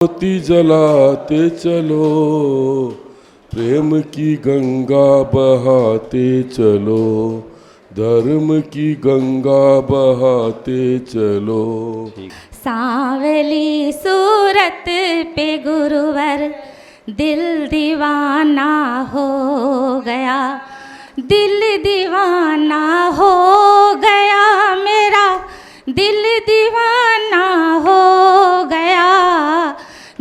मोती जलाते चलो, प्रेम की गंगा बहाते चलो, धर्म की गंगा बहाते चलो। सांवली सूरत पे गुरुवर दिल दीवाना हो गया, दिल दीवाना हो गया, मेरा दिल दीवाना हो गया,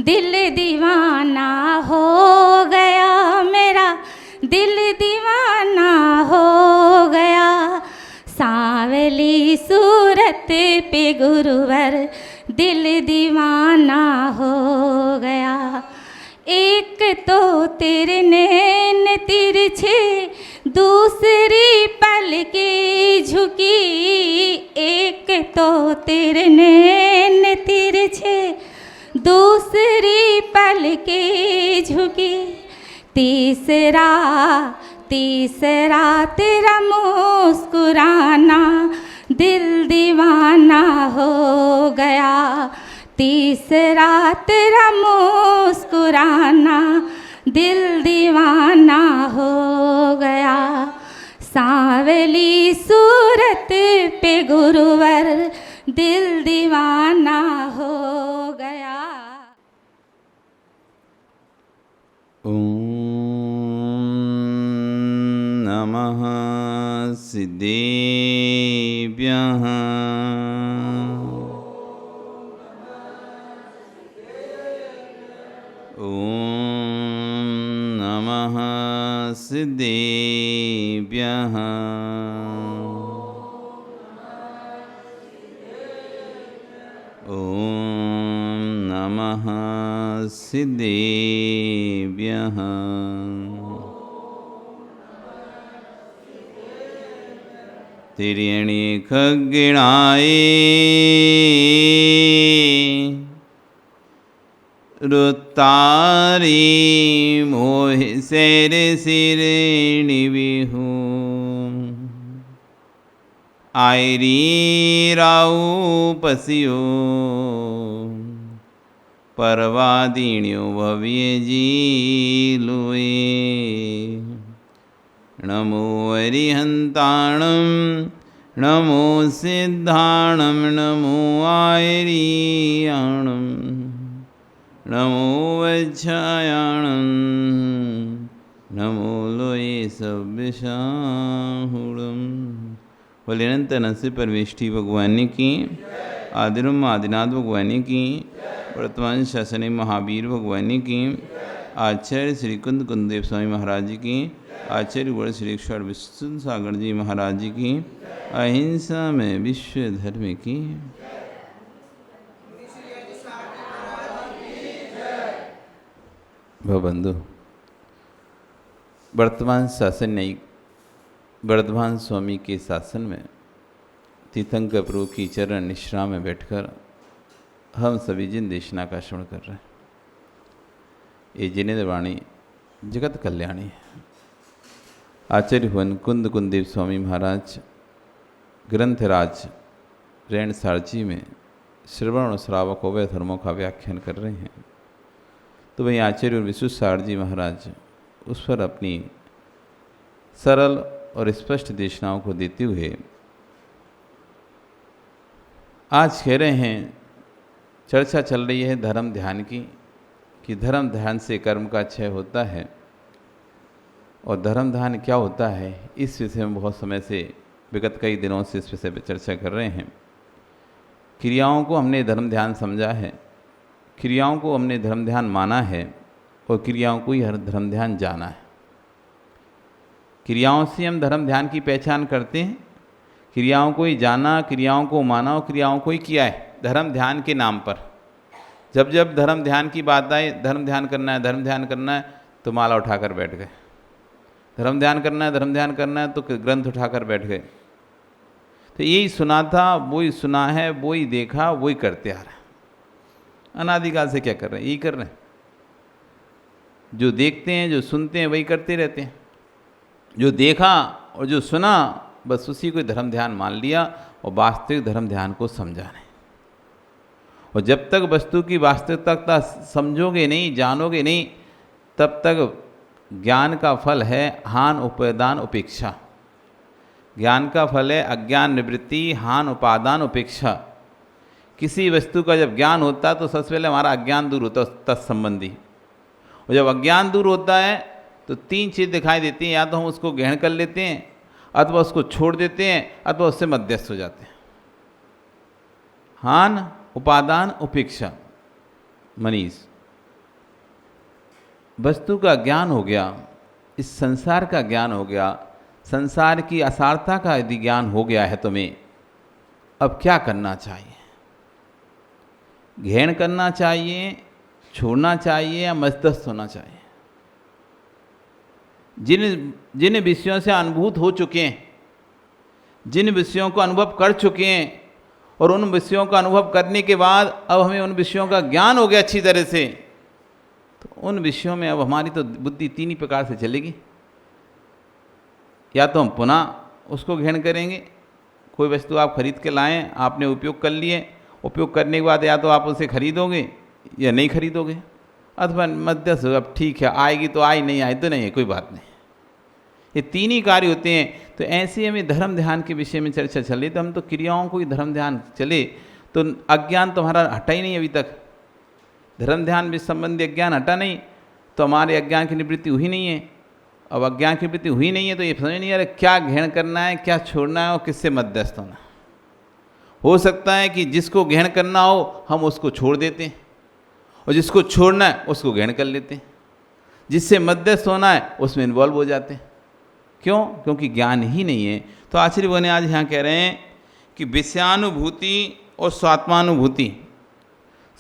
दिल दीवाना हो गया, मेरा दिल दीवाना हो गया। सांवली सूरत पे गुरुवर दिल दीवाना हो गया। एक तो तेरे नैन तिरछे, दूसरी पलके झुकी, एक तो तेरे नैन तिरछे, दूसरी पलके झुकी, तीसरा तेरा मुस्कुराना दिल दीवाना हो गया, तीसरा तेरा मुस्कुराना दिल दीवाना हो गया। सांवली सूरत पे गुरुवर दिल दीवाना हो गया। नमः सिद्धेभ्यः। नमः सिद्धेभ्यः। नमः सिद्धेभ्यः। तिर्यणि खग्गिणाये रुतारी मोहि शेर सिरेणि बिहू, आयरी राऊ पसियो परवादिण्यो भव्य जीलुए। नमो अरिहन्ताणं नमो सिद्धाणं नमो आयरीयाणं नमो वज्रायाणं नमो लोये सव्यसाहुणं। बोले अनंत नसीब परमेष्टि भगवान की, आदिरम आदिनाथ भगवान की, वर्तमान शासनी महावीर भगवान की, आचार्य श्री कुंद कुंदेव स्वामी महाराज जी की, आचार्य गुण श्री ईश्वर विष्णु सागर जी महाराज जी की, अहिंसा में विश्व धर्म की। भवबंधु, वर्तमान शासन न्यायिक वर्धमान स्वामी के शासन में तीर्थंकर प्रभु की चरण निश्रा में बैठकर हम सभी जिन देशना का श्रवण कर रहे हैं, ये जिनेन्द्र वाणी जगत कल्याणी है। आचार्य हुन कुंद कुंदेव स्वामी महाराज ग्रंथराज रैन सारजी में श्रवण और श्रावक अवय धर्मों का व्याख्यान कर रहे हैं। तो वहीं आचार्य विश्व सारजी महाराज उस पर अपनी सरल और स्पष्ट देशनाओं को देते हुए आज कह रहे हैं, चर्चा चल रही है धर्म ध्यान की, कि धर्म ध्यान से कर्म का क्षय होता है। और धर्म ध्यान क्या होता है, इस विषय में बहुत समय से विगत कई दिनों से इस विषय पर चर्चा कर रहे हैं। क्रियाओं को हमने धर्म ध्यान समझा है, क्रियाओं को हमने धर्म ध्यान माना है, और क्रियाओं को ही हर धर्म ध्यान जाना है। क्रियाओं से हम धर्म ध्यान की पहचान करते हैं, क्रियाओं को ही जाना, क्रियाओं को माना और क्रियाओं को ही किया है धर्म ध्यान के नाम पर। जब जब धर्म ध्यान की बात आई, धर्म ध्यान करना है, धर्म ध्यान करना है, तो माला उठाकर बैठ गए। धर्म ध्यान करना है, धर्म ध्यान करना है, तो ग्रंथ उठाकर बैठ गए। तो यही सुना था, वही सुना है, वही देखा, वही करते आ रहे हैं। अनादिकाल से क्या कर रहे हैं, यही कर रहे हैं। जो देखते हैं, जो सुनते हैं, वही करते रहते हैं। जो देखा और जो सुना, बस उसी को धर्म ध्यान मान लिया और वास्तविक धर्म ध्यान को समझा नहीं। और जब तक वस्तु की वास्तविकता समझोगे नहीं, जानोगे नहीं, तब तक ज्ञान का फल है हान उपादान उपेक्षा। ज्ञान का फल है अज्ञान निवृत्ति, हान उपादान उपेक्षा। किसी वस्तु का जब ज्ञान होता है तो सबसे पहले हमारा अज्ञान दूर होता है तत्संबंधी। और जब अज्ञान दूर होता है तो तीन चीज़ दिखाई देती हैं, या तो हम उसको ग्रहण कर लेते हैं, अथवा उसको छोड़ देते हैं, अथवा उससे मध्यस्थ हो जाते हैं। हान उपादान उपेक्षा। मनीष, वस्तु का ज्ञान हो गया, इस संसार का ज्ञान हो गया, संसार की असारता का यदि ज्ञान हो गया है तुम्हें, अब क्या करना चाहिए? ग्रहण करना चाहिए, छोड़ना चाहिए, या मध्यस्थ होना चाहिए? जिन विषयों से अनुभूत हो चुके हैं, जिन विषयों को अनुभव कर चुके हैं, और उन विषयों का अनुभव करने के बाद अब हमें उन विषयों का ज्ञान हो गया अच्छी तरह से, तो उन विषयों में अब हमारी तो बुद्धि तीन ही प्रकार से चलेगी। या तो हम पुनः उसको ग्रहण करेंगे, कोई वस्तु आप खरीद के लाएं, आपने उपयोग कर लिए, उपयोग करने के बाद या तो आप उसे खरीदोगे या नहीं खरीदोगे, अथवा मध्यस्थ, अब ठीक है आएगी तो आई, नहीं आई तो नहीं है, कोई बात नहीं। ये तीन ही कार्य होते हैं। तो ऐसे हमें धर्म ध्यान के विषय में चर्चा चले, तो हम तो क्रियाओं को ही धर्म ध्यान चले, तो अज्ञान तो हमारा हटा ही नहीं अभी तक। धर्म ध्यान भी संबंधी अज्ञान हटा नहीं, तो हमारे अज्ञान की निवृत्ति हुई नहीं है। अब अज्ञान की निवृत्ति हुई नहीं है तो ये समझ नहीं आ रहा क्या ग्रहण करना है, क्या छोड़ना है, और किससे मध्यस्थ होना। हो सकता है कि जिसको ग्रहण करना हो हम उसको छोड़ देते हैं, और जिसको छोड़ना है उसको ग्रहण कर लेते हैं। जिससे मध्यस्थ होना है उसमें इन्वॉल्व हो जाते हैं। क्यों? क्योंकि ज्ञान ही नहीं है। तो आचार्य बने आज यहाँ कह रहे हैं कि विषयानुभूति और स्वात्मानुभूति,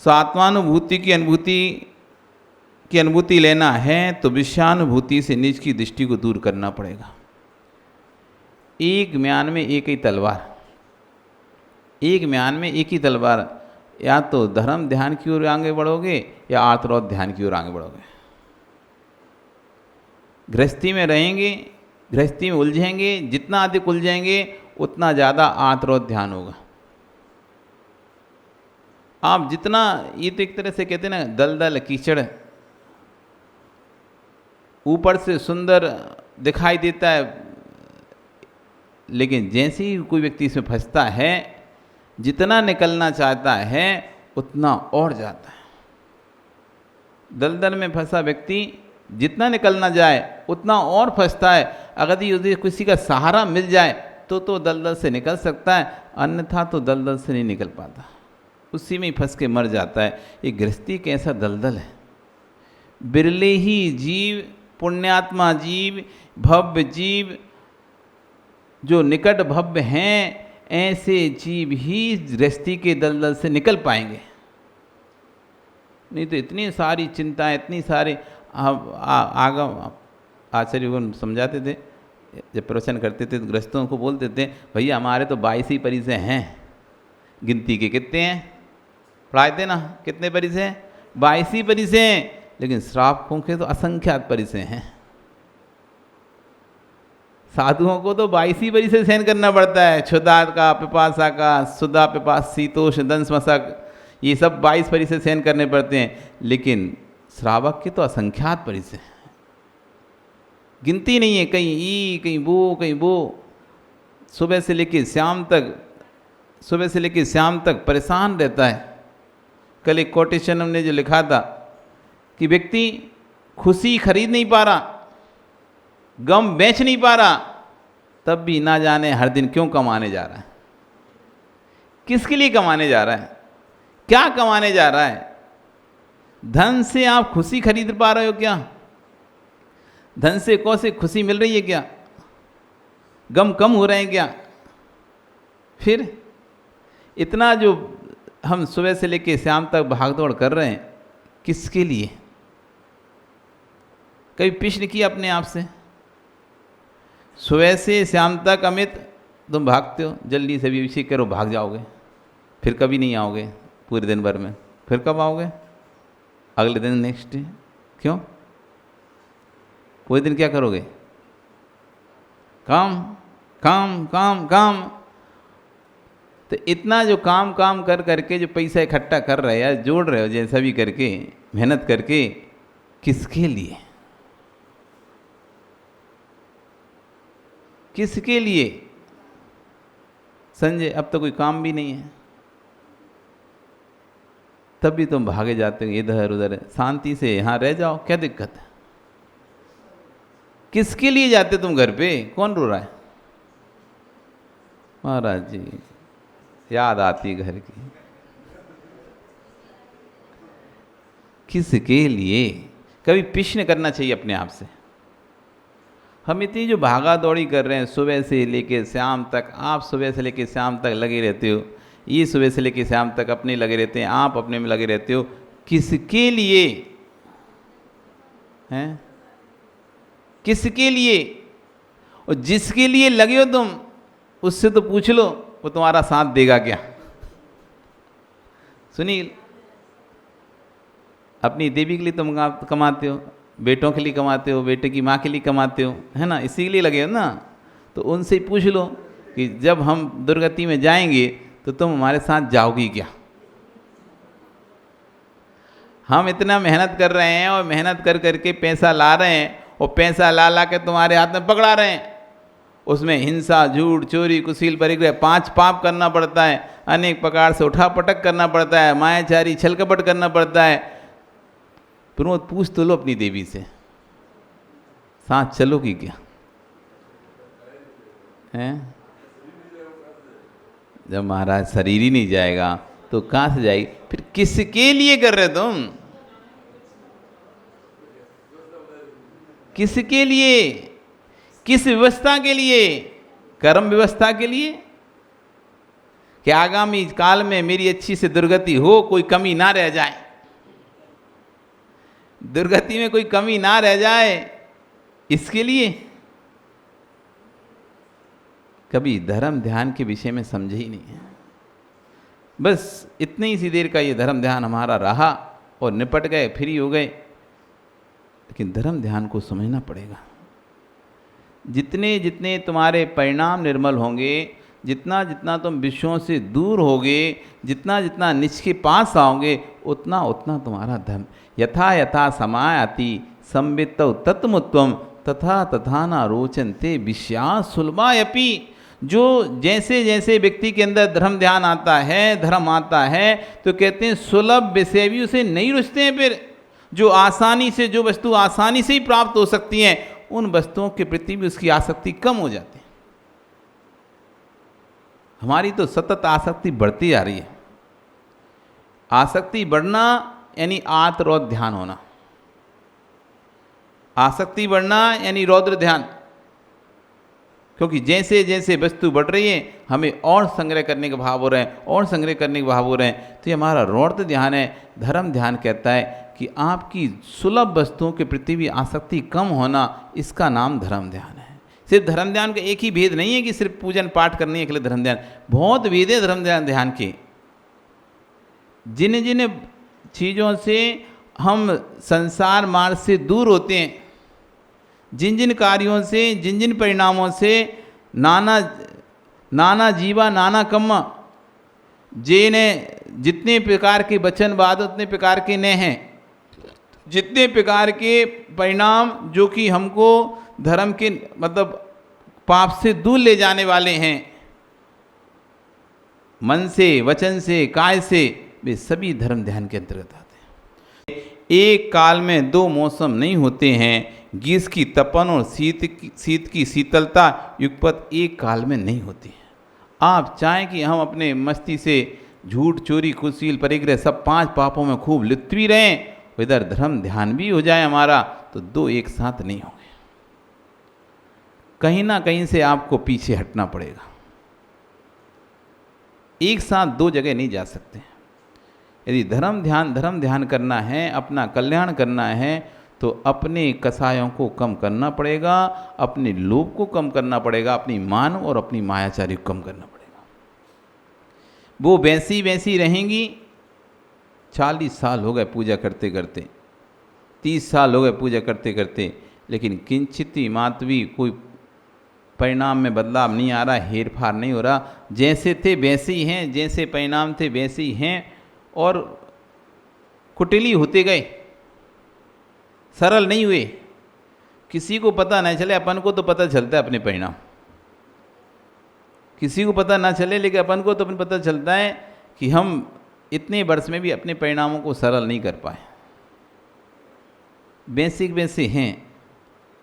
स्वात्मानुभूति की अनुभूति लेना है तो विषयानुभूति से निज की दृष्टि को दूर करना पड़ेगा। एक म्यान में एक ही तलवार, एक म्यान में एक ही तलवार, या तो धर्म ध्यान की ओर आगे बढ़ोगे या आर्तरोध ध्यान की ओर आगे बढ़ोगे। गृहस्थी में रहेंगे, गृहस्थी में उलझेंगे, जितना अधिक उलझेंगे उतना ज़्यादा आर्तरोध ध्यान होगा। आप जितना, ये तो एक तरह से कहते हैं ना, दलदल कीचड़, ऊपर से सुंदर दिखाई देता है, लेकिन जैसे ही कोई व्यक्ति इसमें फंसता है, जितना निकलना चाहता है उतना और जाता है। दलदल में फंसा व्यक्ति जितना निकलना जाए उतना और फंसता है। अगर यदि किसी का सहारा मिल जाए तो दलदल से निकल सकता है, अन्यथा तो दलदल से नहीं निकल पाता, उसी में ही फंस के मर जाता है। ये गृहस्थी कैसा दलदल है। बिरले ही जीव, पुण्यात्मा जीव, भव्य जीव, जो निकट भव्य हैं, ऐसे जीव ही गृहस्थी के दलदल से निकल पाएंगे। नहीं तो इतनी सारी चिंताएं, इतनी सारी आगम आचार्य को समझाते थे, जब प्रवचन करते थे तो गृहस्थों को बोलते थे, भैया हमारे तो 22 ही परिसे हैं, गिनती के कितने हैं पढ़ाए थे ना, कितने परिसे हैं? 22 ही परिसे हैं, लेकिन श्रावकों के तो असंख्यात परिसे हैं। साधुओं को तो 22 ही परिसे सहन करना पड़ता है, क्षुधा का, पिपासा का, सुधा, पिपास, शीतोष, दंश, मशक, ये सब 22 परिसे सहन करने पड़ते हैं। लेकिन श्रावक के तो असंख्यात परिसे हैं, गिनती नहीं है, कहीं ई, कहीं वो, कहीं वो। सुबह से लेकर शाम तक परेशान रहता है। कल एक कोटेशन हमने जो लिखा था कि व्यक्ति खुशी खरीद नहीं पा रहा, गम बेच नहीं पा रहा, तब भी ना जाने हर दिन क्यों कमाने जा रहा है। किसके लिए कमाने जा रहा है? क्या कमाने जा रहा है? धन से आप खुशी खरीद पा रहे हो क्या? धन से कौन सी खुशी मिल रही है क्या? गम कम हो रहे हैं क्या? फिर इतना जो हम सुबह से लेकर शाम तक भागदौड़ कर रहे हैं, किसके लिए? कभी प्रश्न किया अपने आप से? सुबह से शाम तक अमित तुम भागते हो, जल्दी से भी इसी करो, भाग जाओगे, फिर कभी नहीं आओगे पूरे दिन भर में। फिर कब आओगे? अगले दिन, नेक्स्ट डे। क्यों? पूरे दिन क्या करोगे? काम काम काम काम। तो इतना जो काम काम कर करके जो पैसा इकट्ठा कर रहे हो, जोड़ रहे हो जैसा भी करके, मेहनत करके, किसके लिए? किसके लिए? संजय अब तो कोई काम भी नहीं है, तब भी तुम भागे जाते हो इधर उधर। शांति से यहाँ रह जाओ, क्या दिक्कत है? किसके लिए जाते तुम घर पे? कौन रो रहा है? महाराज जी याद आती घर की। किसके लिए? कभी प्रश्न करना चाहिए अपने आप से। हम इतनी जो भागा दौड़ी कर रहे हैं सुबह से लेके शाम तक, आप सुबह से लेके शाम तक लगे रहते हो, ये सुबह से लेके शाम तक अपने लगे रहते हैं, आप अपने में लगे रहते हो, किसके लिए हैं? किसके लिए? और जिसके लिए लगे हो तुम, उससे तो पूछ लो वो तुम्हारा साथ देगा क्या? सुनील, अपनी देवी के लिए तुम कमाते हो, बेटों के लिए कमाते हो, बेटे की माँ के लिए कमाते हो, है ना? इसी के लिए लगे हो ना। तो उनसे ही पूछ लो कि जब हम दुर्गति में जाएंगे तो तुम हमारे साथ जाओगी क्या? हम इतना मेहनत कर रहे हैं और मेहनत कर करके पैसा ला रहे हैं, और पैसा ला ला के तुम्हारे हाथ में पकड़ा रहे हैं। उसमें हिंसा, झूठ, चोरी, कुशील, परिग्रह, 5 पाप करना पड़ता है, अनेक प्रकार से उठा पटक करना पड़ता है, मायाचारी, छल कपट करना पड़ता है। प्रमोद पूछ तो लो अपनी देवी से, साथ चलोगी क्या? हैं? जब महाराज शरीर ही नहीं जाएगा तो कहाँ से जाएगी? फिर किसके लिए कर रहे तुम? किसके लिए? किस व्यवस्था के लिए? कर्म व्यवस्था के लिए कि आगामी काल में मेरी अच्छी से दुर्गति हो, कोई कमी ना रह जाए, दुर्गति में कोई कमी ना रह जाए, इसके लिए? कभी धर्म ध्यान के विषय में समझे ही नहीं है। बस इतनी सी देर का ये धर्म ध्यान हमारा रहा और निपट गए, फ्री हो गए। लेकिन धर्म ध्यान को समझना पड़ेगा। जितने जितने तुम्हारे परिणाम निर्मल होंगे, जितना जितना तुम विषयों से दूर होगे, जितना जितना निज के पास आओगे, उतना उतना तुम्हारा धर्म। यथा यथा समायाति संवित्तौ तत्मुत्वम तथा तथा न रोचन्ते विषया सुलभायपि। जो जैसे जैसे व्यक्ति के अंदर धर्म ध्यान आता है, धर्म आता है, तो कहते हैं सुलभ विषय भी उसे नहीं रुचते हैं। फिर जो आसानी से, जो वस्तु आसानी से ही प्राप्त हो सकती हैं, उन वस्तुओं के प्रति भी उसकी आसक्ति कम हो जाती है। हमारी तो सतत आसक्ति बढ़ती जा रही है। आसक्ति बढ़ना यानी आत्म ध्यान होना, आसक्ति बढ़ना यानी रौद्र ध्यान। क्योंकि जैसे जैसे वस्तु बढ़ रही है, हमें और संग्रह करने के भाव हो रहे हैं, और संग्रह करने के भाव हो रहे हैं। तो ये हमारा रौद्र ध्यान है। धर्म ध्यान कहता है कि आपकी सुलभ वस्तुओं के प्रति भी आसक्ति कम होना, इसका नाम धर्म ध्यान है। सिर्फ धर्म ध्यान का एक ही भेद नहीं है कि सिर्फ पूजन पाठ करने के लिए धर्म ध्यान, बहुत भेद है धर्म ध्यान के। जिन जिन चीज़ों से हम संसार मार्ग से दूर होते हैं, जिन जिन कार्यों से, जिन जिन परिणामों से नाना जीवा नाना कम्मा, जेने जितने प्रकार के वचन बाद उतने प्रकार के न हैं, जितने प्रकार के परिणाम जो कि हमको धर्म के मतलब पाप से दूर ले जाने वाले हैं, मन से, वचन से, काय से, वे सभी धर्म ध्यान के अंतर्गत आते हैं। एक काल में 2 मौसम नहीं होते हैं, ग्रीष्म की तपन और शीत की शीतलता युगपत एक काल में नहीं होती है। आप चाहें कि हम अपने मस्ती से झूठ, चोरी, कुशील, परिग्रह सब 5 पापों में खूब लिप्त भी रहें, इधर धर्म ध्यान भी हो जाए हमारा, तो 2 एक साथ नहीं होंगे। कहीं ना कहीं से आपको पीछे हटना पड़ेगा। एक साथ 2 जगह नहीं जा सकते। यदि धर्म ध्यान करना है, अपना कल्याण करना है, तो अपने कसायों को कम करना पड़ेगा, अपने लोभ को कम करना पड़ेगा, अपनी मान और अपनी मायाचारी को कम करना पड़ेगा। वो वैसी वैसी रहेंगी। 40 साल हो गए पूजा करते करते, 30 साल हो गए पूजा करते करते, लेकिन किंचित मात्र भी कोई परिणाम में बदलाव नहीं आ रहा, हेर फार नहीं हो रहा, जैसे थे वैसे ही हैं, जैसे परिणाम थे वैसे ही हैं, और कुटिली होते गए, सरल नहीं हुए। किसी को पता नहीं चले, अपन को तो पता चलता है अपने परिणाम, किसी को पता ना चले, लेकिन अपन को तो अपन पता चलता है कि हम इतने वर्ष में भी अपने परिणामों को सरल नहीं कर पाए। बेसिक वैसे हैं,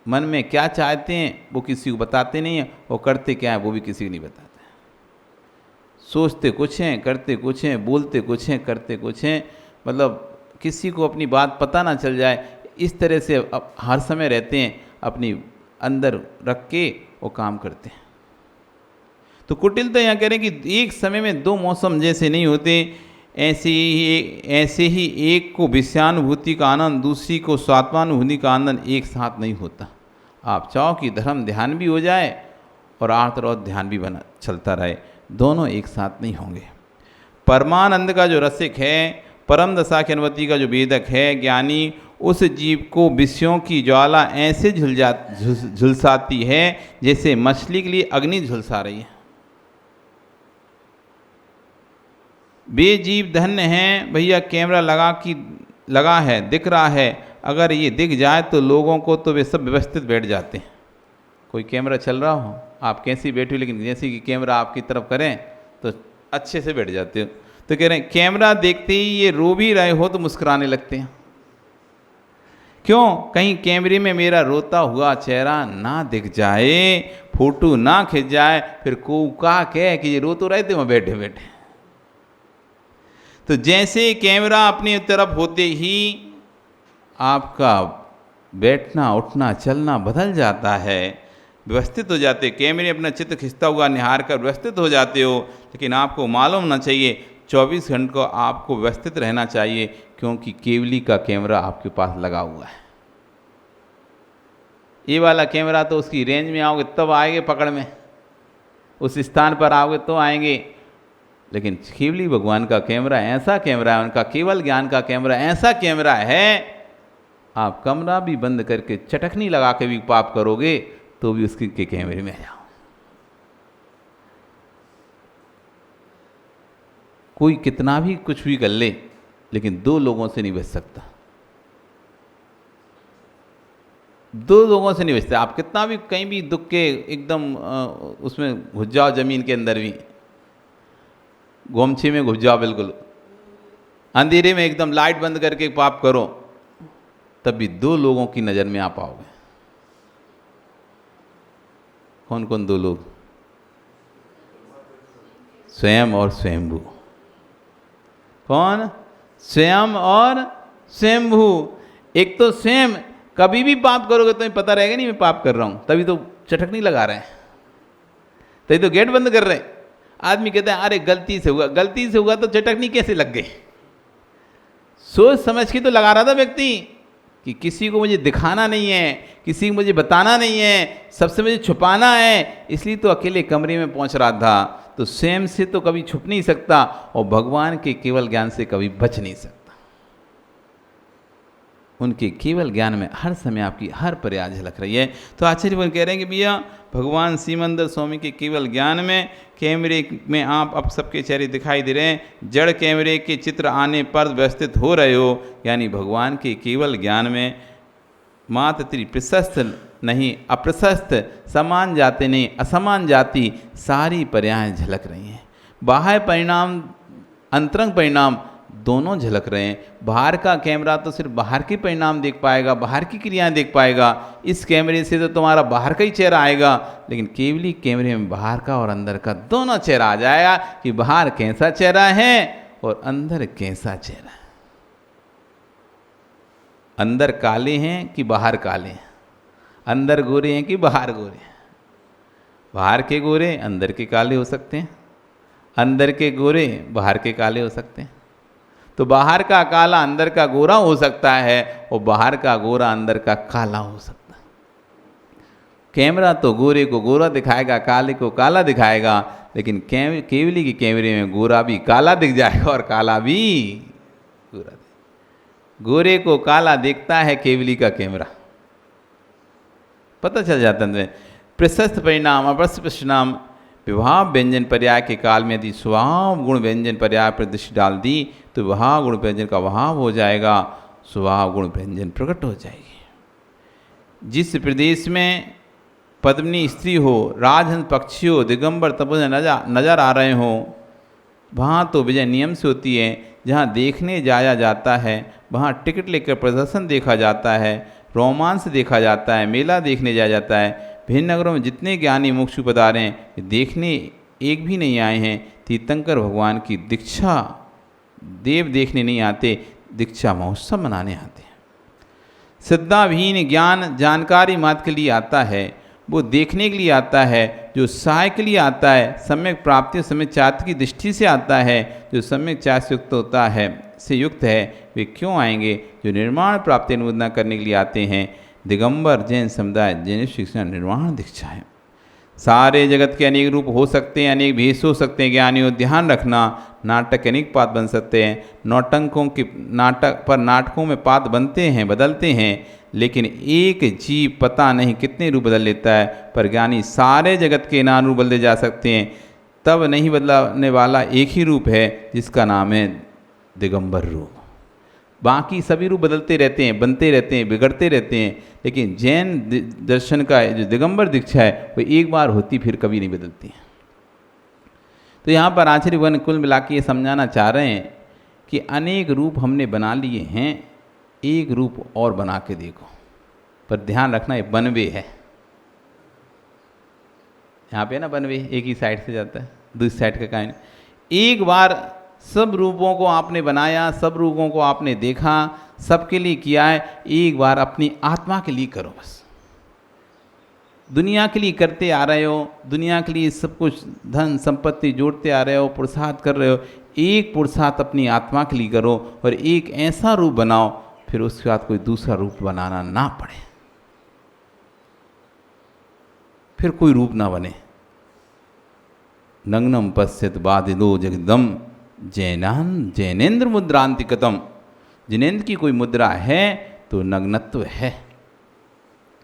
मन में क्या चाहते हैं वो किसी को बताते नहीं हैं, और करते क्या है वो भी किसी को नहीं बताते। सोचते कुछ हैं, करते कुछ हैं, बोलते कुछ हैं, करते कुछ हैं, मतलब किसी को अपनी बात पता ना चल जाए, इस तरह से अब हर समय रहते हैं, अपनी अंदर रख के वो काम करते हैं। तो कुटिलता यहाँ कह रहे हैं कि एक समय में दो मौसम जैसे नहीं होते, ऐसे ही एक को विषयानुभूति का आनंद, दूसरी को स्वात्मानुभूति का आनंद एक साथ नहीं होता। आप चाहो कि धर्म ध्यान भी हो जाए और आर्त और ध्यान भी बना चलता रहे, दोनों एक साथ नहीं होंगे। परमानंद का जो रसिक है, परम दशा की अनुमति का जो वेदक है, ज्ञानी, उस जीव को विषयों की ज्वाला ऐसे झुलसाती है जैसे मछली के लिए अग्नि झुलसा रही है। वे जीव धन्य हैं भैया, कैमरा लगा है, दिख रहा है, अगर ये दिख जाए तो लोगों को तो वे सब व्यवस्थित बैठ जाते हैं। कोई कैमरा चल रहा हो, आप कैसी बैठे हो, लेकिन जैसे कि कैमरा आपकी तरफ करें तो अच्छे से बैठ जाते हो। तो कह रहे हैं कैमरा देखते ही ये रो भी रहे हो तो मुस्कुराने लगते हैं। क्यों? कहीं कैमरे में मेरा रोता हुआ चेहरा ना दिख जाए, फोटो ना खिंच जाए, फिर को का कहे कि ये रो तो रहे थे वहाँ बैठे बैठे। तो जैसे कैमरा अपनी तरफ होते ही आपका बैठना, उठना, चलना बदल जाता है, व्यवस्थित हो जाते। कैमरे अपना चित्र खिंचता हुआ निहार कर व्यवस्थित हो जाते हो, लेकिन आपको मालूम ना चाहिए 24 घंटे को आपको व्यवस्थित रहना चाहिए, क्योंकि केवली का कैमरा आपके पास लगा हुआ है। ये वाला कैमरा तो उसकी रेंज में आओगे तब आएंगे पकड़ में, उस स्थान पर आओगे तो आएंगे, लेकिन केवली भगवान का कैमरा ऐसा कैमरा है, उनका केवल ज्ञान का कैमरा ऐसा कैमरा है, आप कमरा भी बंद करके चटकनी लगा के भी पाप करोगे तो भी उसके के कैमरे में आ जाओ। कोई कितना भी कुछ भी कर ले, लेकिन दो लोगों से नहीं बच सकता, दो लोगों से नहीं बचता। आप कितना भी कहीं भी दुख के एकदम उसमें घुस जाओ, जमीन के अंदर भी गोमछी में घुस जाओ, बिल्कुल अंधेरे में एकदम लाइट बंद करके पाप करो, तब भी दो लोगों की नज़र में आ पाओगे। कौन कौन दो लोग? स्वयं और स्वयंभू। कौन? स्वयं और स्वयंभू। एक तो स्वयं कभी भी पाप करोगे तो पता रहेगा नहीं मैं पाप कर रहा हूं, तभी तो चटक नहीं लगा रहे हैं, तभी तो गेट बंद कर रहे हैं। आदमी कहता है अरे गलती से हुआ, गलती से हुआ तो चटकनी कैसे लग गई? सोच समझ के तो लगा रहा था व्यक्ति कि किसी को मुझे दिखाना नहीं है, किसी को मुझे बताना नहीं है, सबसे मुझे छुपाना है, इसलिए तो अकेले कमरे में पहुंच रहा था। तो स्वयं से तो कभी छुप नहीं सकता और भगवान के केवल ज्ञान से कभी बच नहीं सकता। उनके केवल ज्ञान में हर समय आपकी हर प्रयास झलक रही है। तो आचार्य कह रहे हैं कि भैया भगवान सीमंदर स्वामी के केवल ज्ञान में, कैमरे में आप अब सबके चेहरे दिखाई दे रहे हैं, जड़ कैमरे के चित्र आने पर व्यवस्थित हो रहे हो, यानी भगवान के केवल ज्ञान में मात्र त्री प्रशस्त नहीं अप्रशस्त, समान जाति नहीं असमान जाति, सारी पर्याय झलक रही हैं। बाह्य परिणाम अंतरंग परिणाम दोनों झलक रहे हैं। बाहर का कैमरा तो सिर्फ बाहर के परिणाम देख पाएगा, बाहर की क्रियाएं देख पाएगा, इस कैमरे से तो तुम्हारा बाहर का ही चेहरा आएगा, लेकिन केवली कैमरे में बाहर का और अंदर का दोनों चेहरा आ जाएगा कि बाहर कैसा चेहरा है और अंदर कैसा चेहरा है। अंदर काले हैं कि बाहर काले हैं, अंदर गोरे हैं कि बाहर गोरे हैं। बाहर के गोरे अंदर के काले हो सकते हैं, अंदर के गोरे बाहर के काले हो सकते हैं। तो बाहर का काला अंदर का गोरा हो सकता है और बाहर का गोरा अंदर का काला हो सकता है। कैमरा तो गोरे को गोरा दिखाएगा, काले को काला दिखाएगा, लेकिन केवली के कैमरे में गोरा भी काला दिख जाएगा और काला भी गोरा। गोरे को काला देखता है केवली का कैमरा, पता चल जाता है। प्रशस्त परिणाम अप्रस्त परिणाम विभाव व्यंजन पर्याय के काल में यदि स्वभाव गुण व्यंजन पर्याय पर दृष्टि डाल दी तो विभाव गुण व्यंजन का अभाव हो जाएगा, स्वभाव गुण व्यंजन प्रकट हो जाएगी। जिस प्रदेश में पद्मिनी स्त्री हो, राजहंस पक्षी हो, दिगंबर तपोवन नजर आ रहे हो, वहाँ तो विजय नियम से होती है। जहाँ देखने जाया जाता है वहाँ टिकट लेकर प्रदर्शन देखा जाता है, रोमांस देखा जाता है, मेला देखने जाया जाता है। भिन्न नगरों में जितने ज्ञानी मोक्षु पधारे हैं देखने एक भी नहीं आए हैं। तीर्थंकर भगवान की दीक्षा देव देखने नहीं आते, दीक्षा महोत्सव मनाने आते हैं। श्रद्धाहीन ज्ञान जानकारी मात्र के लिए आता है, वो देखने के लिए आता है। जो सहाय के लिए आता है, सम्यक प्राप्ति सम्यक चारित्र की दृष्टि से आता है, जो सम्यक चारित्र युक्त होता है से युक्त है, वे क्यों आएंगे? जो निर्माण प्राप्ति अनुमोदना करने के लिए आते हैं। दिगंबर जैन समुदाय जैन शिक्षा निर्वाण दीक्षा है। सारे जगत के अनेक रूप हो सकते हैं, अनेक भेष हो सकते हैं। ज्ञानियों ध्यान रखना, नाटक के अनेक पात्र बन सकते हैं। नौटंकों के नाटकों में पात्र बनते हैं, बदलते हैं, लेकिन एक जीव पता नहीं कितने रूप बदल लेता है। पर ज्ञानी सारे जगत के नाम रूप बदले जा सकते हैं। तब नहीं बदलने वाला एक ही रूप है जिसका नाम है दिगंबर रूप। बाकी सभी रूप बदलते रहते हैं, बनते रहते हैं, बिगड़ते रहते हैं, लेकिन जैन दर्शन का जो दिगंबर दीक्षा है वो एक बार होती फिर कभी नहीं बदलती। तो यहाँ पर आचार्य भगवान कुल मिला के ये समझाना चाह रहे हैं कि अनेक रूप हमने बना लिए हैं, एक रूप और बना के देखो। पर ध्यान रखना ये बनवे है। यहाँ पे ना बनवे एक ही साइड से जाता है, दूसरी साइड का काइन। एक बार सब रूपों को आपने बनाया, सब रूपों को आपने देखा, सबके लिए किया है। एक बार अपनी आत्मा के लिए करो बस। दुनिया के लिए करते आ रहे हो, दुनिया के लिए सब कुछ धन संपत्ति जोड़ते आ रहे हो, पुरुषार्थ कर रहे हो। एक पुरुषार्थ अपनी आत्मा के लिए करो और एक ऐसा रूप बनाओ, फिर उसके बाद कोई दूसरा रूप बनाना ना पड़े, फिर कोई रूप ना बने। नग्नम पश्यत बाधिदो जगदम जैनेन्द्र मुद्रांतिकतम। जिनेन्द्र की कोई मुद्रा है तो नग्नत्व है।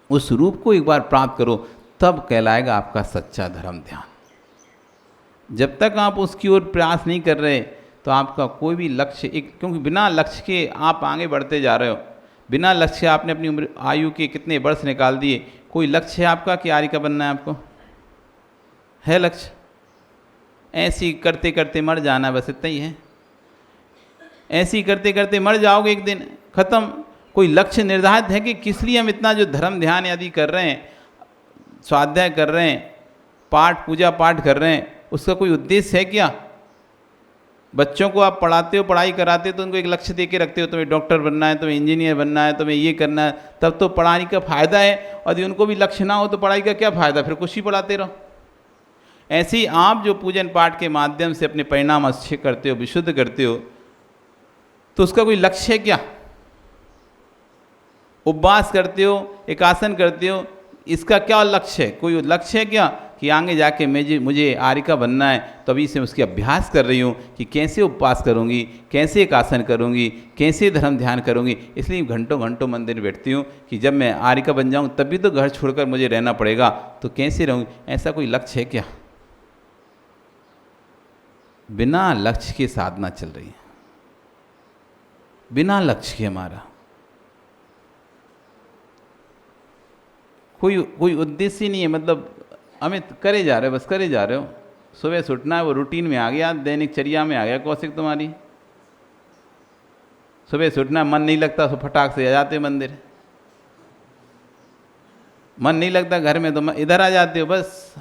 उस रूप को एक बार प्राप्त करो, तब कहलाएगा आपका सच्चा धर्म ध्यान। जब तक आप उसकी ओर प्रयास नहीं कर रहे तो आपका कोई भी लक्ष्य क्योंकि बिना लक्ष्य के आप आगे बढ़ते जा रहे हो। बिना लक्ष्य आपने अपनी उम्र आयु के कितने वर्ष निकाल दिए। कोई लक्ष्य है आपका कि आर्य का बनना है? आपको है लक्ष्य? ऐसे ही करते करते मर जाना, बस इतना ही है। ऐसे ही करते करते मर जाओगे, एक दिन खत्म। कोई लक्ष्य निर्धारित है कि किस लिए हम इतना जो धर्म ध्यान आदि कर रहे हैं, स्वाध्याय कर रहे हैं, पाठ पूजा पाठ कर रहे हैं, उसका कोई उद्देश्य है क्या? बच्चों को आप पढ़ाते हो, पढ़ाई कराते हो तो उनको एक लक्ष्य दे के रखते हो, तुम्हें डॉक्टर बनना है, तुम्हें इंजीनियर बनना है, तुम्हें ये करना है, तब तो पढ़ाने का फायदा है। और यदि उनको भी लक्ष्य ना हो तो पढ़ाई का क्या फायदा? फिर कुछ ही पढ़ाते रहो। ऐसे ही आप जो पूजन पाठ के माध्यम से अपने परिणाम अच्छे करते हो, विशुद्ध करते हो, तो उसका कोई लक्ष्य है क्या? उपवास करते हो, एकासन करते हो, इसका क्या लक्ष्य है? कोई लक्ष्य है क्या कि आगे जाके मुझे आर्यिका बनना है, तो अभी से उसकी अभ्यास कर रही हूँ कि कैसे उपवास करूँगी, कैसे एकासन करूँगी, कैसे धर्म ध्यान करूँगी। इसलिए घंटों घंटों मंदिर में बैठती हूँ कि जब मैं आर्यिका बन जाऊँ तभी तो घर छोड़कर मुझे रहना पड़ेगा, तो कैसे रहूँगी? ऐसा कोई लक्ष्य है क्या? बिना लक्ष्य के साधना चल रही है, बिना लक्ष्य के। हमारा कोई उद्देश्य नहीं है। मतलब अमित करे जा रहे हो, बस करे जा रहे हो। सुबह से उठना है, वो रूटीन में आ गया, दैनिक चर्या में आ गया। कौशिक तुम्हारी सुबह से उठना, मन नहीं लगता तो फटाक से आ जाते हो मंदिर। मन नहीं लगता घर में तो इधर आ जाते हो, बस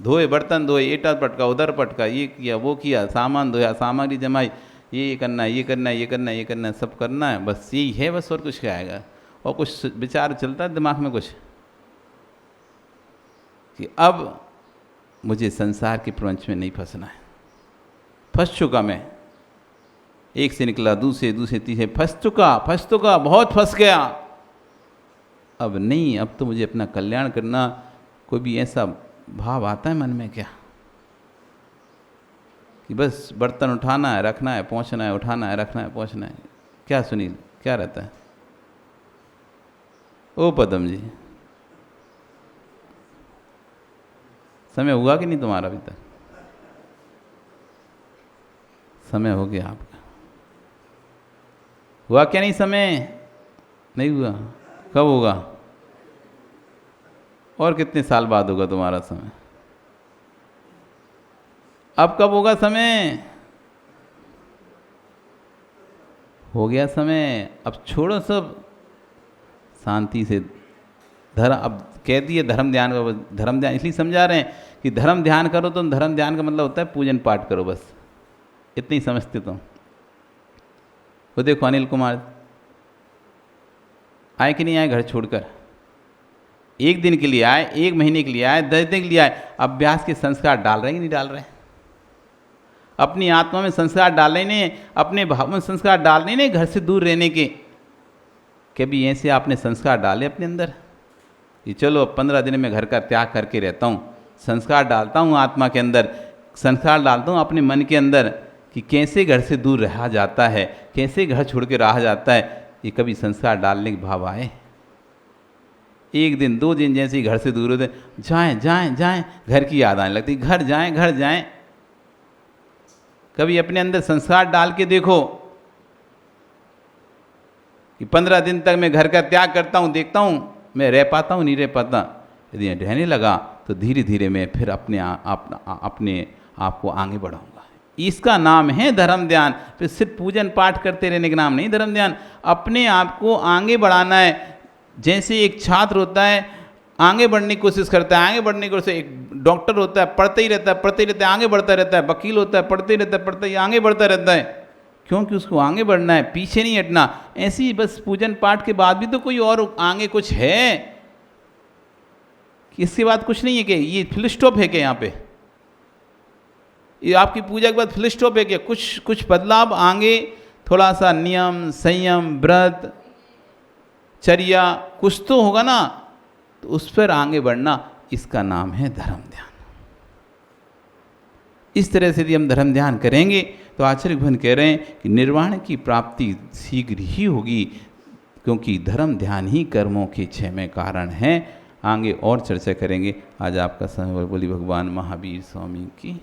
धोए बर्तन धोए, ईटा पटका, उधर पटका, ये किया वो किया, सामान धोया, सामग्री जमाई, ये करना है, ये करना है, ये करना है, ये करना है, सब करना है। बस यही है, बस और कुछ क्या आएगा? और कुछ विचार चलता है दिमाग में कुछ कि अब मुझे संसार के प्रपंच में नहीं फंसना है। फंस चुका मैं, एक से निकला दूसरे, दूसरे तीसरे, फंस चुका, बहुत फंस गया। अब नहीं, अब तो मुझे अपना कल्याण करना। कोई भी ऐसा भाव आता है मन में क्या कि बस बर्तन उठाना है, रखना है, पहुंचना है, उठाना है, रखना है, पहुंचना है? क्या सुनील, क्या रहता है? ओ पदम जी, समय हुआ कि नहीं तुम्हारा अभी तक? समय हो गया आपका। हुआ क्या नहीं समय? नहीं हुआ। कब होगा? और कितने साल बाद होगा तुम्हारा समय? अब कब होगा समय? हो गया समय। अब छोड़ो सब, शांति से अब कह दिए धर्म ध्यान करो। धर्म ध्यान इसलिए समझा रहे हैं कि धर्म ध्यान करो। तो धर्म ध्यान का मतलब होता है पूजन पाठ करो, बस इतनी समझते तुम। वो देखो अनिल कुमार आए कि नहीं आए घर छोड़कर? 1 दिन के लिए आए, 1 महीने के लिए आए, 10 दिन के लिए आए। अभ्यास के संस्कार डाल रहे हैं कि नहीं डाल रहे? अपनी आत्मा में संस्कार डालने ने, अपने भाव में संस्कार डालने ने, घर से दूर रहने के। कभी ऐसे आपने संस्कार डाले अपने अंदर कि चलो 15 दिन में घर का त्याग करके रहता हूँ, संस्कार डालता हूँ आत्मा के अंदर, संस्कार डालता हूँ अपने मन के अंदर कि कैसे घर से दूर रहा जाता है, कैसे घर छोड़ के रहा जाता है। ये कभी संस्कार डालने के भाव आए? 1 दिन 2 दिन जैसे ही घर से दूर होते, जाएं जाएं जाएं, घर की याद आने लगती, घर जाएं घर जाएं। कभी अपने अंदर संस्कार डाल के देखो कि 15 दिन तक मैं घर का त्याग करता हूँ, देखता हूँ मैं रह पाता हूँ नहीं रह पाता। यदि रहने लगा तो धीरे धीरे मैं फिर अपने आप को आगे बढ़ाऊंगा। इसका नाम है धर्म ध्यान। फिर सिर्फ पूजन पाठ करते रहने का नाम नहीं धर्म ध्यान। अपने आप को आगे बढ़ाना है। जैसे एक छात्र होता है, आगे बढ़ने की कोशिश करता है, आगे बढ़ने की कोशिश। एक डॉक्टर होता है, पढ़ते ही रहता है, पढ़ते ही रहता है, आगे बढ़ता रहता है। वकील होता है, पढ़ते ही रहता है, पढ़ते ही आगे बढ़ता रहता है, क्योंकि उसको आगे बढ़ना है, पीछे नहीं हटना। ऐसे ही बस पूजन पाठ के बाद भी तो कोई और आगे कुछ है? इसके बाद कुछ नहीं है कि ये फुल स्टॉप है क्या? यहाँ पे ये आपकी पूजा के बाद फुल स्टॉप है क्या? कुछ बदलाव आगे, थोड़ा सा नियम, संयम, व्रत, चर्या कुछ तो होगा ना, तो उस पर आगे बढ़ना, इसका नाम है धर्म ध्यान। इस तरह से यदि हम धर्म ध्यान करेंगे तो आचार्य भगवान कह रहे हैं कि निर्वाण की प्राप्ति शीघ्र ही होगी, क्योंकि धर्म ध्यान ही कर्मों के क्षय कारण है। आगे और चर्चा करेंगे। आज आपका समय बोली भगवान महावीर स्वामी की।